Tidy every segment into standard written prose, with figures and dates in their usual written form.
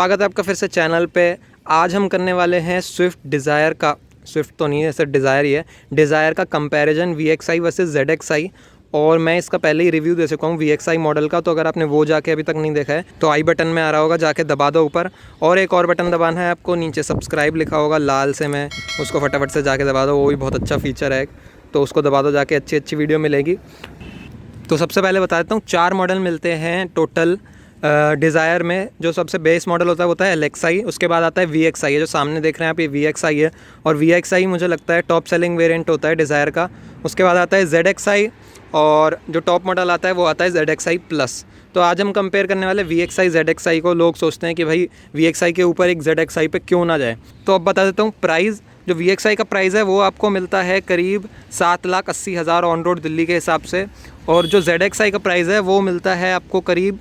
स्वागत है आपका फिर से चैनल पे। आज हम करने वाले हैं स्विफ्ट डिज़ायर का, स्विफ्ट तो नहीं है सिर्फ डिज़ायर ही है, डिज़ायर का कंपैरिजन VXI वर्सेस ZXI। और मैं इसका पहले ही रिव्यू दे चुका हूँ VXI मॉडल का, तो अगर आपने वो जाके अभी तक नहीं देखा है तो आई बटन में आ रहा होगा, जाके दबा दो ऊपर। और एक और बटन दबाना है आपको, नीचे सब्सक्राइब लिखा होगा लाल से, मैं उसको फटाफट से जाके दबा दो, वो भी बहुत अच्छा फीचर है, तो उसको दबा दो जाके, अच्छी वीडियो मिलेगी। तो सबसे पहले बता देता हूँ, 4 मॉडल मिलते हैं टोटल डिज़ायर में। जो सबसे बेस मॉडल होता है LXI, उसके बाद आता है VXI है, जो सामने देख रहे हैं आप, ये VXI है। और VXI मुझे लगता है टॉप सेलिंग वेरिएंट होता है डिज़ायर का। उसके बाद आता है ZXI, और जो टॉप मॉडल आता है वो आता है ZXI प्लस। तो आज हम कंपेयर करने वाले VXI ZXI को। लोग सोचते हैं कि भाई VXI के ऊपर एक ZXI पे क्यों ना जाए, तो अब बता देता हूँ प्राइस। जो VXI का प्राइस है वो आपको मिलता है करीब 7,80,000 ऑन रोड दिल्ली के हिसाब से, और जो ZXI का प्राइस है वो मिलता है आपको करीब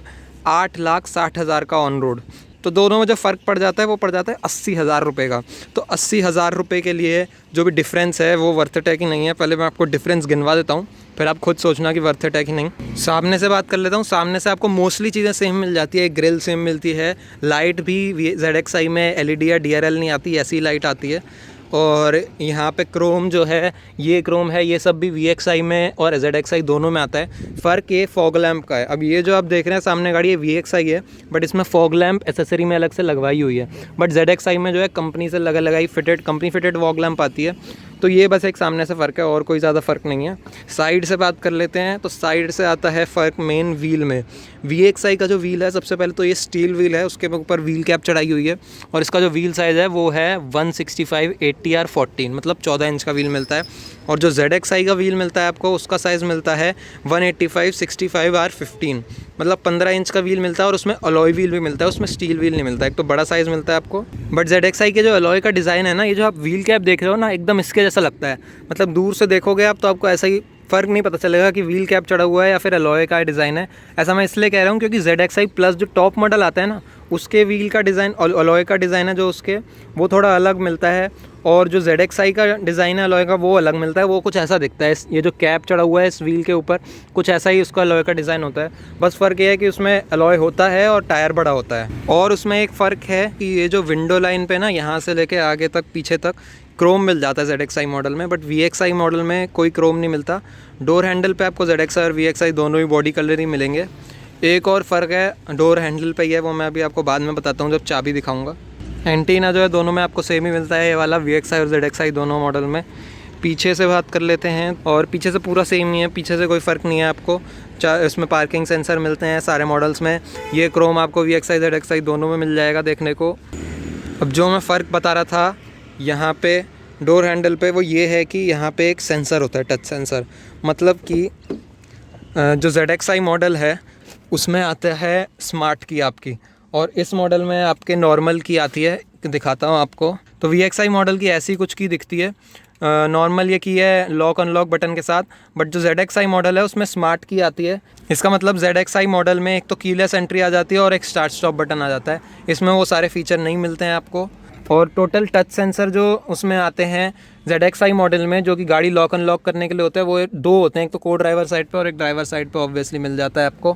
8,60,000 का ऑन रोड। तो दोनों में जो फ़र्क पड़ जाता है वो पड़ जाता है 80,000 रुपये का। तो 80,000 रुपये के लिए जो भी डिफरेंस है वो वर्थ इट है कि नहीं है, पहले मैं आपको डिफरेंस गिनवा देता हूँ, फिर आप खुद सोचना कि वर्थ इट है कि नहीं। सामने से बात कर लेता हूँ। सामने से आपको मोस्टली चीज़ें सेम मिल जाती है, ग्रिल सेम मिलती है, लाइट भी ZXI में LED या DRL नहीं आती, ऐसी लाइट आती है। और यहाँ पे क्रोम जो है, ये क्रोम है, ये सब भी VXI में और ZXI दोनों में आता है। फ़र्क ये फॉग लैंप का है। अब ये जो आप देख रहे हैं सामने गाड़ी, ये VXI है, बट इसमें फॉग लैंप एसेसरी में अलग से लगवाई हुई है। बट ZXI में जो है कंपनी से लगाई कंपनी फिटेड फॉग लैंप आती है। तो ये बस एक सामने से फ़र्क है, और कोई ज़्यादा फ़र्क नहीं है। साइड से बात कर लेते हैं, तो साइड से आता है फ़र्क मेन व्हील में। VXI का जो व्हील है, सबसे पहले तो ये स्टील व्हील है, उसके ऊपर व्हील कैप चढ़ाई हुई है, और इसका जो व्हील साइज़ है वो है 165 80R14, मतलब 14 इंच का व्हील मिलता है। और जो ZXI का व्हील मिलता है आपको, उसका साइज़ मिलता है 185 65R15, मतलब 15 इंच का व्हील मिलता है, और उसमें अलॉय व्हील भी मिलता है, उसमें स्टील व्हील नहीं मिलता है। एक तो बड़ा साइज़ मिलता है आपको। बट ZXI के जो अलॉय का डिज़ाइन है ना, ये जो आप व्हील कैप देख रहे हो ना, एकदम इसके जैसा लगता है। मतलब दूर से देखोगे आप तो आपको ऐसा ही फ़र्क नहीं पता चलेगा कि व्हील कैप चढ़ा हुआ है या फिर अलॉय का डिज़ाइन है। ऐसा मैं इसलिए कह रहा हूँ क्योंकि ZXI प्लस जो टॉप मॉडल आता है ना, उसके व्हील का डिज़ाइन, अलॉय का डिज़ाइन है जो उसके, वो थोड़ा अलग मिलता है। और जो ZXI का डिज़ाइन है अलॉय का, वो अलग मिलता है, वो कुछ ऐसा दिखता है। ये जो कैप चढ़ा हुआ है इस व्हील के ऊपर, कुछ ऐसा ही उसका अलॉय का डिज़ाइन होता है। बस फ़र्क ये है कि उसमें अलॉय होता है और टायर बड़ा होता है। और उसमें एक फ़र्क है कि ये जो विंडो लाइन पे ना, यहाँ से लेके आगे तक पीछे तक क्रोम मिल जाता है ZXI मॉडल में, बट VXI मॉडल में कोई क्रोम नहीं मिलता। डोर हैंडल पे आपको ZXI और VXI दोनों ही बॉडी कलर ही मिलेंगे। एक और फ़र्क है डोर हैंडल पे ही है, वो मैं अभी आपको बाद में बताता हूँ जब चाबी दिखाऊंगा। एंटीना जो है दोनों में आपको सेम ही मिलता है, ये वाला VXI और ZXI दोनों मॉडल में। पीछे से बात कर लेते हैं, और पीछे से पूरा सेम ही है, पीछे से कोई फ़र्क नहीं है आपको। इसमें पार्किंग सेंसर मिलते हैं सारे मॉडल्स में। ये क्रोम आपको VXI ZXI दोनों में मिल जाएगा देखने को। अब जो मैं फ़र्क बता रहा था यहाँ पे डोर हैंडल पे, वो ये है कि यहाँ पे एक सेंसर होता है, टच सेंसर। मतलब कि जो ZXI मॉडल है उसमें आता है स्मार्ट की आपकी, और इस मॉडल में आपके नॉर्मल की आती है। दिखाता हूँ आपको। तो VXI मॉडल की ऐसी कुछ की दिखती है। नॉर्मल ये की है लॉक अनलॉक बटन के साथ, बट जो ZXI मॉडल है उसमें स्मार्ट की आती है। इसका मतलब ZXI मॉडल में एक तो कीलेस एंट्री आ जाती है और एक स्टार्ट स्टॉप बटन आ जाता है। इसमें वो सारे फीचर नहीं मिलते हैं आपको। और टोटल टच सेंसर जो उसमें आते हैं ZXI मॉडल में, जो कि गाड़ी लॉक अनलॉक करने के लिए होता है, वो 2 होते हैं। एक तो को ड्राइवर साइड पे और एक ड्राइवर साइड पे ऑब्वियसली मिल जाता है आपको।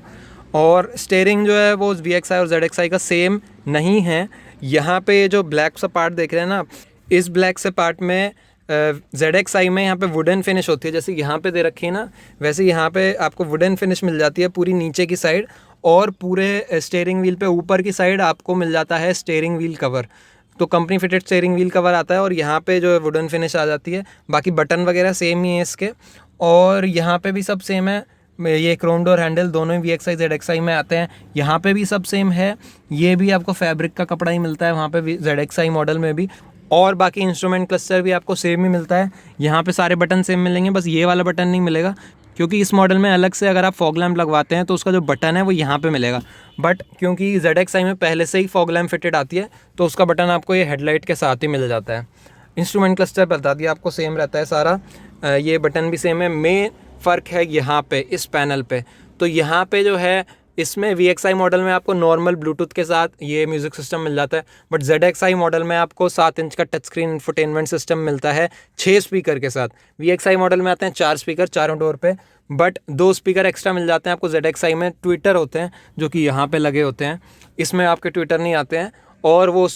और स्टीयरिंग जो है वो VXI और ZXI का सेम नहीं है। यहाँ पे जो ब्लैक सा पार्ट देख रहे हैं ना, इस ब्लैक से पार्ट में ZXI में यहाँ पे वुडन फिनिश होती है, जैसे यहाँ पे दे रखी है ना, वैसे यहाँ पे आपको वुडन फिनिश मिल जाती है पूरी नीचे की साइड। और पूरे स्टीयरिंग व्हील पे ऊपर की साइड आपको मिल जाता है स्टीयरिंग व्हील कवर। तो company fitted steering wheel cover आता है, और यहाँ पे जो है वुडन फिनिश आ जाती है। बाकी बटन वगैरह सेम ही है इसके, और यहाँ पे भी सब सेम है। ये क्रोम डोर हैंडल दोनों ही VXI ZXI में आते हैं, यहाँ पे भी सब सेम है। ये भी आपको फैब्रिक का कपड़ा ही मिलता है वहाँ पे ZXI मॉडल में भी। और बाकी इंस्ट्रूमेंट क्लस्टर भी आपको सेम ही मिलता है। यहाँ पे सारे बटन सेम मिलेंगे, बस ये वाला बटन नहीं मिलेगा, क्योंकि इस मॉडल में अलग से अगर आप फॉग लैंप लगवाते हैं तो उसका जो बटन है वो यहाँ पे मिलेगा। बट क्योंकि ZXI में पहले से ही फॉग लैंप फिटेड आती है, तो उसका बटन आपको ये हेडलाइट के साथ ही मिल जाता है। इंस्ट्रूमेंट क्लस्टर बता दिया आपको, सेम रहता है सारा। ये बटन भी सेम है। मेन फ़र्क है यहाँ पे इस पैनल पे। तो यहाँ पे जो है, इसमें VXI मॉडल में आपको नॉर्मल ब्लूटूथ के साथ ये म्यूज़िक सिस्टम मिल जाता है, बट ZXI मॉडल में आपको 7 इंच का टच स्क्रीन इंफोटेनमेंट सिस्टम मिलता है 6 स्पीकर के साथ। VXI मॉडल में आते हैं 4 स्पीकर चारों डोर पे, बट 2 स्पीकर एक्स्ट्रा मिल जाते हैं आपको ZXI में। ट्विटर होते हैं जो कि यहाँ पे लगे होते हैं, इसमें आपके ट्विटर नहीं आते हैं। और वो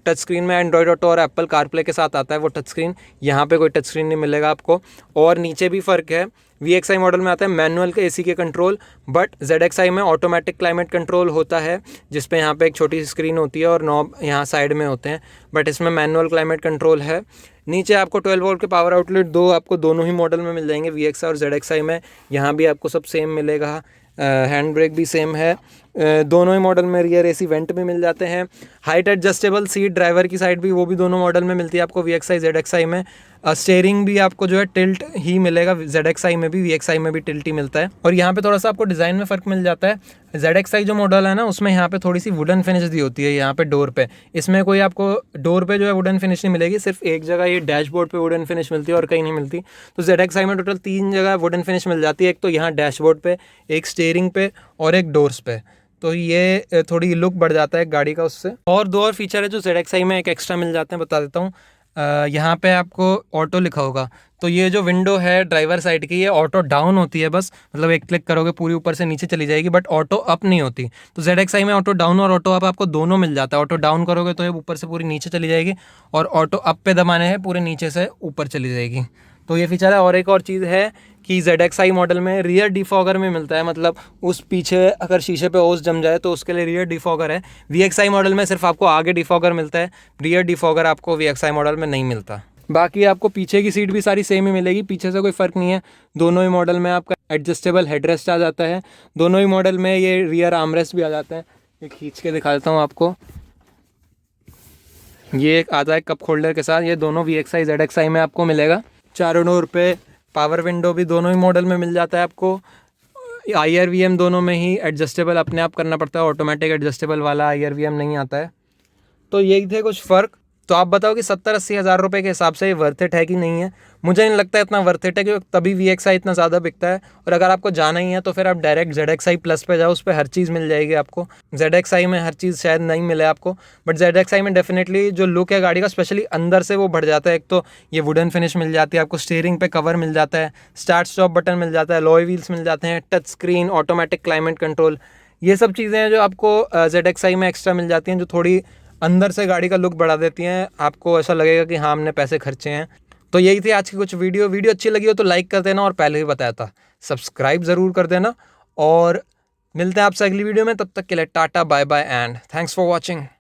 टच स्क्रीन में एंड्रॉयड ऑटो और एप्पल कारप्ले के साथ आता है वो टच स्क्रीन, यहाँ पे कोई टच स्क्रीन नहीं मिलेगा आपको। और नीचे भी फ़र्क है, VXI मॉडल में आता है मैनुअल के AC के कंट्रोल, बट ZXI में ऑटोमेटिक क्लाइमेट कंट्रोल होता है, जिस पे यहाँ पे एक छोटी सी स्क्रीन होती है और नॉब यहाँ साइड में होते हैं, बट इसमें मैनुअल क्लाइमेट कंट्रोल है। नीचे आपको 12 वोल्ट के पावर आउटलेट दो आपको दोनों ही मॉडल में मिल जाएंगे, VXI और ZXI में। यहाँ भी आपको सब सेम मिलेगा, हैंड ब्रेक भी सेम है। दोनों ही मॉडल में रियर AC वेंट भी मिल जाते हैं। हाइट एडजस्टेबल सीट ड्राइवर की साइड भी, वो भी दोनों मॉडल में मिलती है आपको VXI ZXI में। स्टेयरिंग भी आपको जो है टिल्ट ही मिलेगा, ZXI में भी VXI में भी टिल्ट ही मिलता है। और यहाँ पे थोड़ा सा आपको डिज़ाइन में फ़र्क मिल जाता है। ZXI जो मॉडल है ना, उसमें यहाँ पे थोड़ी सी वुडन फिनिश दी होती है यहाँ पे डोर पे। इसमें कोई आपको डोर पे जो है वुडन फिनिश नहीं मिलेगी, सिर्फ एक जगह ये डैशबोर्ड पे वुडन फिनिश मिलती है और कहीं नहीं मिलती। तो ZXI में टोटल 3 जगह वुडन फिनिश मिल जाती है, एक तो यहाँ डैशबोर्ड पे, एक स्टीयरिंग पे और एक डोर्स पे। तो ये थोड़ी लुक बढ़ जाता है गाड़ी का उससे। और दो और फीचर है जो ZXI में एक एक्स्ट्रा मिल जाते हैं, बता देता हूँ। यहाँ पे आपको ऑटो लिखा होगा, तो ये जो विंडो है ड्राइवर साइड की, ये ऑटो डाउन होती है बस, मतलब एक क्लिक करोगे पूरी ऊपर से नीचे चली जाएगी, बट ऑटो अप नहीं होती। तो ZXI में ऑटो डाउन और ऑटो अप आपको दोनों मिल जाता है। ऑटो डाउन करोगे तो ये ऊपर से पूरी नीचे चली जाएगी, और ऑटो अप पे दबाने हैं पूरे नीचे से ऊपर चली जाएगी। तो ये फीचर है। और एक और चीज़ है कि ZXI मॉडल में रियर डिफॉगर में मिलता है, मतलब उस पीछे अगर शीशे पे ओस जम जाए तो उसके लिए रियर डिफॉगर है। VXI मॉडल में सिर्फ आपको आगे डिफॉगर मिलता है, रियर डिफॉगर आपको VXI मॉडल में नहीं मिलता। बाकी आपको पीछे की सीट भी सारी सेम ही मिलेगी, पीछे से कोई फ़र्क नहीं है। दोनों ही मॉडल में आपका एडजस्टेबल हेडरेस्ट आ जाता है, दोनों ही मॉडल में ये रियर आर्मरेस्ट भी आ जाते हैं। ये खींच के दिखा देता हूँ आपको, ये एक आता है कप होल्डर के साथ। ये दोनों VXI ZXI में आपको मिलेगा। चारों डोर पे पावर विंडो भी दोनों ही मॉडल में मिल जाता है आपको। IRVM दोनों में ही एडजस्टेबल अपने आप करना पड़ता है, ऑटोमेटिक एडजस्टेबल वाला IRVM नहीं आता है। तो यही थे कुछ फ़र्क। तो आप बताओ कि 70-80 हज़ार रुपये के हिसाब से ये वर्थ इट है कि नहीं है। मुझे नहीं लगता इतना वर्थ इट है, क्योंकि तभी VXI इतना ज़्यादा बिकता है। और अगर आपको जाना ही है तो फिर आप डायरेक्ट ZXI प्लस पे जाओ, उस पर हर चीज़ मिल जाएगी आपको। ZXI में हर चीज़ शायद नहीं मिले आपको, बट ZXI में डेफिनेटली जो लुक है गाड़ी का, स्पेशली अंदर से वो बढ़ जाता है। एक तो ये वुडन फिनिश मिल जाती है आपको, स्टीयरिंग पे कवर मिल जाता है, स्टार्ट स्टॉप बटन मिल जाता है, अलॉय व्हील्स मिल जाते हैं, touch screen, automatic climate control, ये सब चीज़ें हैं जो आपको ZXI में एक्स्ट्रा मिल जाती हैं, जो थोड़ी अंदर से गाड़ी का लुक बढ़ा देती हैं। आपको ऐसा लगेगा कि हाँ हमने पैसे खर्चे हैं। तो यही थी आज की कुछ वीडियो अच्छी लगी हो तो लाइक कर देना, और पहले भी बताया था सब्सक्राइब ज़रूर कर देना। और मिलते हैं आपसे अगली वीडियो में, तब तक के लिए tata bye bye and thanks for watching.